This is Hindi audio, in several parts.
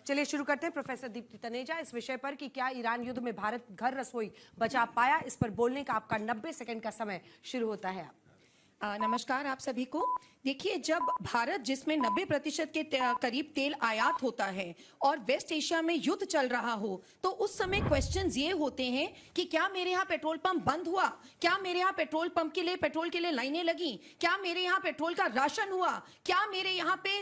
चलिए शुरू करते हैं प्रोफेसर दीप्ति तनेजा इस विषय पर कि क्या ईरान युद्ध में भारत घर रसोई बचा पाया। इस पर बोलने का आपका 90 सेकंड का समय शुरू होता है। नमस्कार आप सभी को। देखिए, जब भारत जिसमें 90% के करीब तेल आयात होता है और वेस्ट एशिया में युद्ध चल रहा हो, तो उस समय क्वेश्चंस ये होते हैं कि क्या मेरे यहाँ पेट्रोल पंप बंद हुआ, क्या मेरे यहाँ पेट्रोल पंप के लिए पेट्रोल के लिए लाइनें लगी, क्या मेरे यहाँ पेट्रोल का राशन हुआ, क्या मेरे यहाँ पे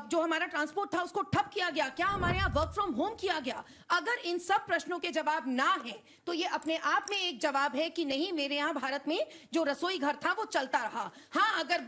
जो हमारा ट्रांसपोर्ट था उसको ठप किया गया, क्या हमारे यहाँ वर्क फ्रॉम होम किया गया। अगर इन सब प्रश्नों के जवाब ना है तो ये अपने आप में एक जवाब है कि नहीं, मेरे यहाँ भारत में जो रसोई घर था वो चलता रहा। अगर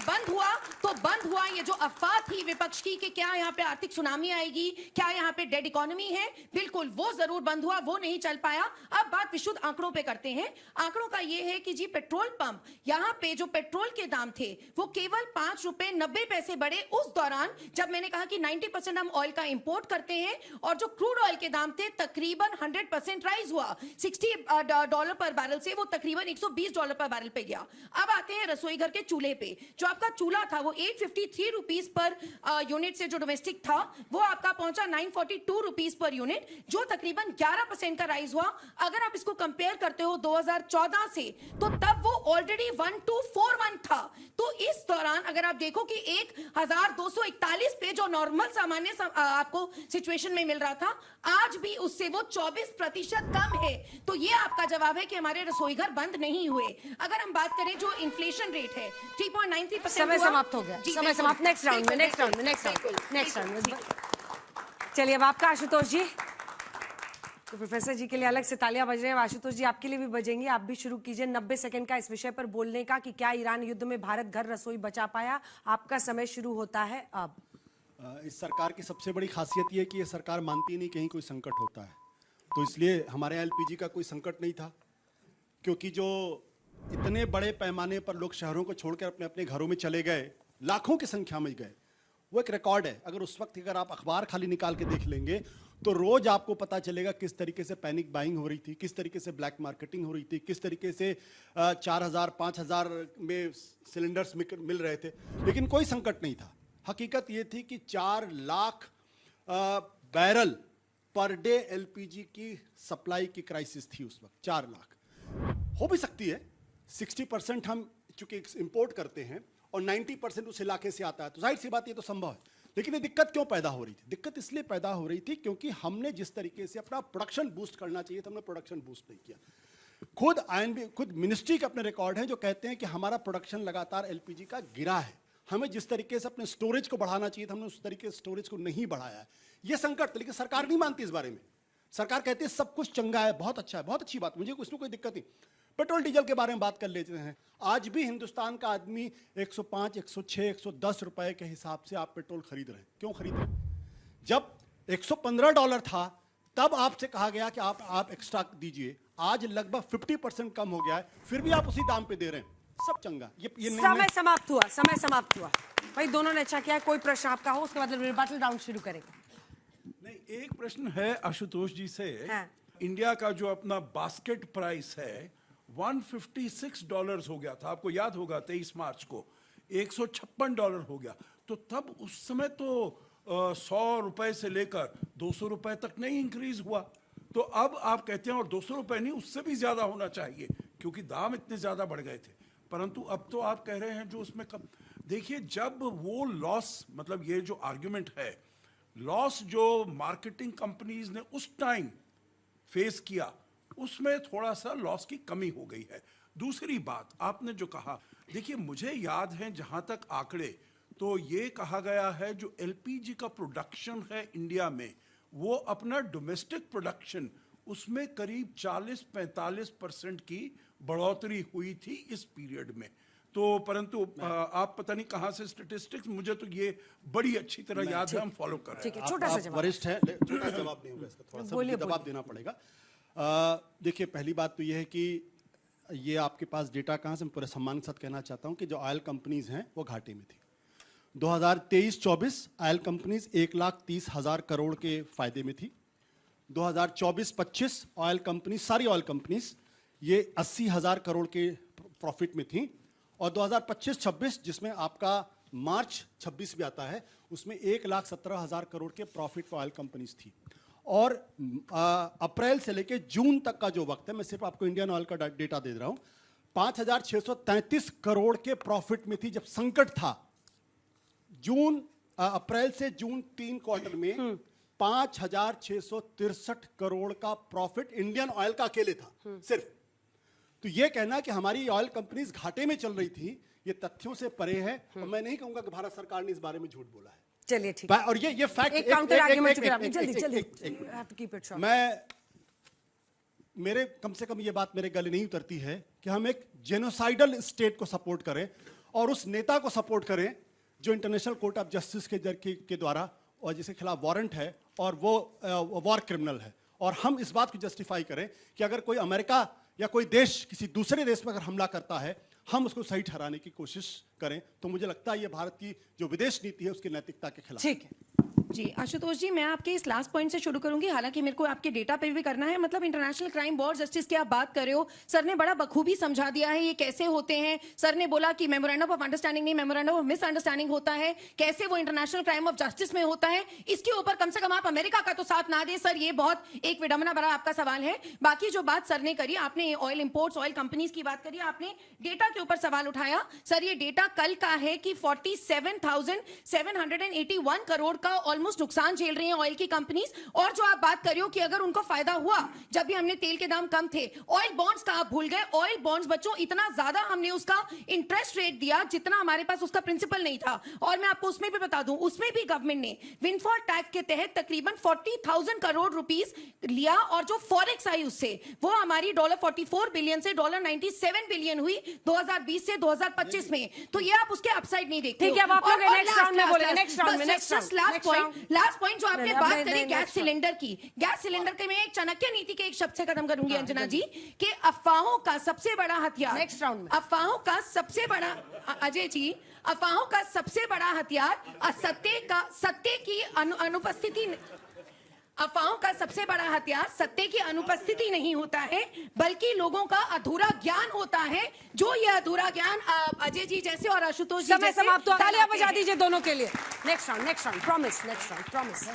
बंद हुआ तो बंद हुआ। ये जो अफवाह थी विपक्ष की कि क्या यहाँ पे आर्थिक सुनामी आएगी, क्या यहाँ पे डेड इकोनॉमी है, बिल्कुल वो जरूर बंद हुआ, वो नहीं चल पाया। अब बात विशुद्ध आंकड़ों पे करते हैं। आंकड़ों का ये है कि जी पेट्रोल पंप यहाँ पे जो पेट्रोल के दाम थे वो केवल 5 रुपए 90 पैसे बढ़े उस दौरान जब मैंने कहा कि 90% हम ऑयल का इंपोर्ट करते हैं, और जो क्रूड ऑयल के दाम थे तकरीबन 100% राइज हुआ। $60 पर बैरल से वो तकरीबन $120 पर बैरल पे गया। अब आते हैं रसोई घर के चूल्हे पे। जो आपका चूल्हा था वो 853 रुपीस पर यूनिट से जो डोमेस्टिक था वो आपका पहुंचा 942 रुपीस पर यूनिट, जो तकरीबन 11% का राइज हुआ। अगर आप इसको कंपेयर करते हो 2014 से, तो तब वो ऑलरेडी 1241 था। तो इस दौरान अगर आप देखो कि 1241 पे जो नॉर्मल सामान्य आपको सिचुएशन में मिल रहा था, आज भी उससे वो 24% कम है। तो ये आपका जवाब है कि हमारे रसोई घर बंद नहीं हुए। अगर हम बात करें जो इन्फ्लेशन रेट है 3.93%। समय समाप्त हो गया। समय समाप्त। नेक्स्ट राउंड में चलिए अब आपका आशुतोष जी। तो प्रोफेसर जी के लिए अलग से तालियां बज रहे हैं, आशुतोष जी आपके लिए भी बजेंगी। आप भी शुरू कीजिए 90 सेकंड का इस विषय पर बोलने का कि क्या ईरान युद्ध में भारत घर रसोई बचा पाया। आपका समय शुरू होता है अब। इस सरकार की सबसे बड़ी खासियत ये है कि ये सरकार मानती नहीं कहीं कोई संकट होता है। तो इसलिए हमारे यहाँ एलपीजी का कोई संकट नहीं था, क्योंकि जो इतने बड़े पैमाने पर लोग शहरों को छोड़कर अपने अपने घरों में चले गए, लाखों की संख्या में गए, वो एक रिकॉर्ड है। अगर उस वक्त अगर आप अखबार खाली निकाल के देख लेंगे तो रोज आपको पता चलेगा किस तरीके से पैनिक बाइंग हो रही थी, किस तरीके से ब्लैक मार्केटिंग हो रही थी, किस तरीके से 4000 5000 में सिलेंडर्स मिल रहे थे, लेकिन कोई संकट नहीं था। हकीकत ये थी कि 4 lakh barrel per day LPG की सप्लाई की क्राइसिस थी उस वक्त। 4 लाख हो भी सकती है, 60% हम चूंकि इंपोर्ट करते हैं और 90% उस इलाके से आता है, तो जाहिर सी बात ये तो संभव है। लेकिन ये दिक्कत क्यों पैदा हो रही थी? दिक्कत इसलिए पैदा हो रही थी क्योंकि हमने जिस तरीके से अपना प्रोडक्शन बूस्ट करना चाहिए था, हमने प्रोडक्शन बूस्ट नहीं किया। खुद मिनिस्ट्री के अपने रिकॉर्ड हैं जो कहते हैं कि हमारा प्रोडक्शन लगातार एलपीजी का गिरा है। हमें जिस तरीके से अपने स्टोरेज को बढ़ाना चाहिए था, हमने उस तरीके से स्टोरेज को नहीं बढ़ाया है। ये संकट, लेकिन सरकार नहीं मानती इस बारे में। सरकार कहती है सब कुछ चंगा है, बहुत अच्छा है, बहुत अच्छी बात, मुझे उसमें कोई दिक्कत नहीं। पेट्रोल डीजल के बारे में बात कर लेते हैं। आज भी हिंदुस्तान का आदमी 105, 106, 110 रुपए के हिसाब से आप पेट्रोल खरीद रहे हैं। क्यों खरीद रहे हैं? जब $115 था तब आपसे कहा गया कि आप एक्स्ट्रा दीजिए। आज लगभग 50% कम हो गया है, फिर भी आप उसी दाम पे दे रहे हैं। सब चंगा। ये समय समाप्त हुआ। भाई दोनों ने अच्छा किया। कोई प्रश्न आपका हो, उसके बाद रिबेटल राउंड शुरू करेंगे। नहीं, एक प्रश्न है आशुतोष जी से। हाँ। इंडिया का जो अपना बास्केट प्राइस है $156 हो गया था, आपको याद होगा 23 मार्च को $156 हो गया। तो तब उस समय तो 100 रुपए से लेकर 200 रुपए तक नहीं इंक्रीज हुआ। तो अब आप कहते हैं और 200 रुपए नहीं, उससे भी ज्यादा होना चाहिए क्योंकि दाम इतने ज्यादा बढ़ गए थे। परंतु अब तो आप कह रहे हैं जो उसमें कब, देखिए जब वो लॉस, मतलब ये जो आर्ग्यूमेंट है, लॉस जो मार्केटिंग कंपनीज ने उस टाइम फेस किया, उसमें थोड़ा सा लॉस की कमी हो गई है। दूसरी बात आपने जो कहा, देखिए मुझे याद है जहां तक आंकड़े, तो ये कहा गया है जो एलपीजी का प्रोडक्शन है इंडिया में, वो अपना डोमेस्टिक प्रोडक्शन उसमें करीब 40-45% की बढ़ोतरी हुई थी इस पीरियड में। तो परंतु आप पता नहीं कहां से स्टैटिस्टिक्स, मुझे तो ये बड़ी अच्छी तरह याद है, हम फॉलो कर रहे हैं। छोटा सा जवाब। वरिष्ठ है, छोटा जवाब नहीं होगा इसका, थोड़ा सा जवाब देना पड़ेगा। देखिए पहली बात तो ये है कि ये आपके पास डेटा कहाँ से, मैं पूरे सम्मान के साथ कहना चाहता हूँ कि जो ऑयल कंपनीज हैं वो घाटे में थी। 2023-24 ऑयल कंपनीज 1,30,000 करोड़ के फायदे में थी। 2024-25 ऑयल कंपनी, सारी ऑयल कंपनीज ये 80,000 करोड़ के प्रॉफिट में थी। और 2025-26 जिसमें आपका मार्च 26 भी आता है, उसमें 1,17,000 करोड़ के प्रॉफिट फॉर ऑयल कंपनीज थी। और अप्रैल से लेके जून तक का जो वक्त है, मैं सिर्फ आपको इंडियन ऑयल का डेटा दे रहा हूं, 5,633 करोड़ के प्रॉफिट में थी जब संकट था। अप्रैल से जून 3 क्वार्टर में 5,663 करोड़ का प्रॉफिट इंडियन ऑयल का अकेले था सिर्फ। तो ये कहना कि हमारी ऑयल कंपनीज घाटे में चल रही थी, ये तथ्यों से परे है। और मैं नहीं कहूंगा कि भारत सरकार ने इस बारे में झूठ बोला है। चलिए ठीक और ये फैक्ट एक काउंटर आर्गुमेंट जल्दी मैं मेरे कम से कम ये बात मेरे गले नहीं उतरती है कि हम एक जेनोसाइडल स्टेट को सपोर्ट करें और उस नेता को सपोर्ट करें जो इंटरनेशनल कोर्ट ऑफ जस्टिस के द्वारा और जिसके खिलाफ वारंट है और वो वॉर क्रिमिनल है। और हम इस बात को जस्टिफाई करें कि अगर कोई अमेरिका या कोई देश किसी दूसरे देश पर अगर हमला करता है, हम उसको सही ठहराने की कोशिश करें। तो मुझे लगता है ये भारत की जो विदेश नीति है उसकी नैतिकता के खिलाफ। ठीक है जी आशुतोष जी, मैं आपके इस लास्ट पॉइंट से शुरू करूंगी, हालांकि मेरे को आपके डेटा पे भी करना है। मतलब इंटरनेशनल क्राइम वॉर जस्टिस की आप बात कर रहे हो, सर ने बड़ा बखूबी समझा दिया है ये कैसे होते हैं। सर ने बोला कि मेमोरेंडम ऑफ अंडरस्टैंडिंग नहीं, मेमोरेंडम ऑफ मिसअंडरस्टैंडिंग होता है, कैसे वो इंटरनेशनल क्राइम ऑफ जस्टिस में होता है। इसके ऊपर कम से कम आप अमेरिका का तो साथ ना दें सर, ये बहुत एक विडंबना भरा आपका सवाल है। बाकी जो बात सर ने करी, आपने ऑयल इंपोर्ट्स, ऑयल कंपनीज की बात करी, आपने डेटा के ऊपर सवाल उठाया। सर ये डेटा कल का है कि 47,781 करोड़ का ऑलमोस्ट नुकसान झेल रही हैं ऑयल की कंपनीज। और जो आप बात कर रहे हो कि अगर उनको फायदा हुआ, जब भी हमने तेल के दाम कम थे, ऑयल बॉन्ड्स का आप भूल गए। ऑयल बॉन्ड्स बच्चों इतना ज्यादा हमने उसका इंटरेस्ट रेट दिया जितना हमारे पास उसका प्रिंसिपल नहीं था। और मैं आपको उसमें भी बता दूं, उसमें भी गवर्नमेंट ने विंडफॉल टैक्स के तहत तकरीबन 40,000 करोड़ रुपीस लिया और जो फॉरेक्स आई उससे वो हमारी $44 बिलियन से $97 बिलियन हुई 2020 से 2025 में। तो ये आप उसके अपसाइड नहीं देखते। ठीक है, अब आप लोग नेक्स्ट राउंड में बोलेंगे। नेक्स्ट राउंड में लास्ट पॉइंट जो आपने बात करी गैस सिलेंडर की, गैस सिलेंडर के मैं एक चाणक्य नीति के एक शब्द से खत्म करूंगी अंजना जी, कि अफवाहों का सबसे बड़ा हथियार, नेक्स्ट राउंड में अफवाहों का सबसे बड़ा, अजय जी, अफवाहों का सबसे बड़ा हथियार सत्य की अनुपस्थिति, अफवाहों का सबसे बड़ा हथियार सत्य की अनुपस्थिति नहीं होता है, बल्कि लोगों का अधूरा ज्ञान होता है। जो ये अधूरा ज्ञान अजय जी जैसे और आशुतोष जी समय जैसे समाप्त। तालियां बजा दीजिए दोनों के लिए। Next round promise, next round promise.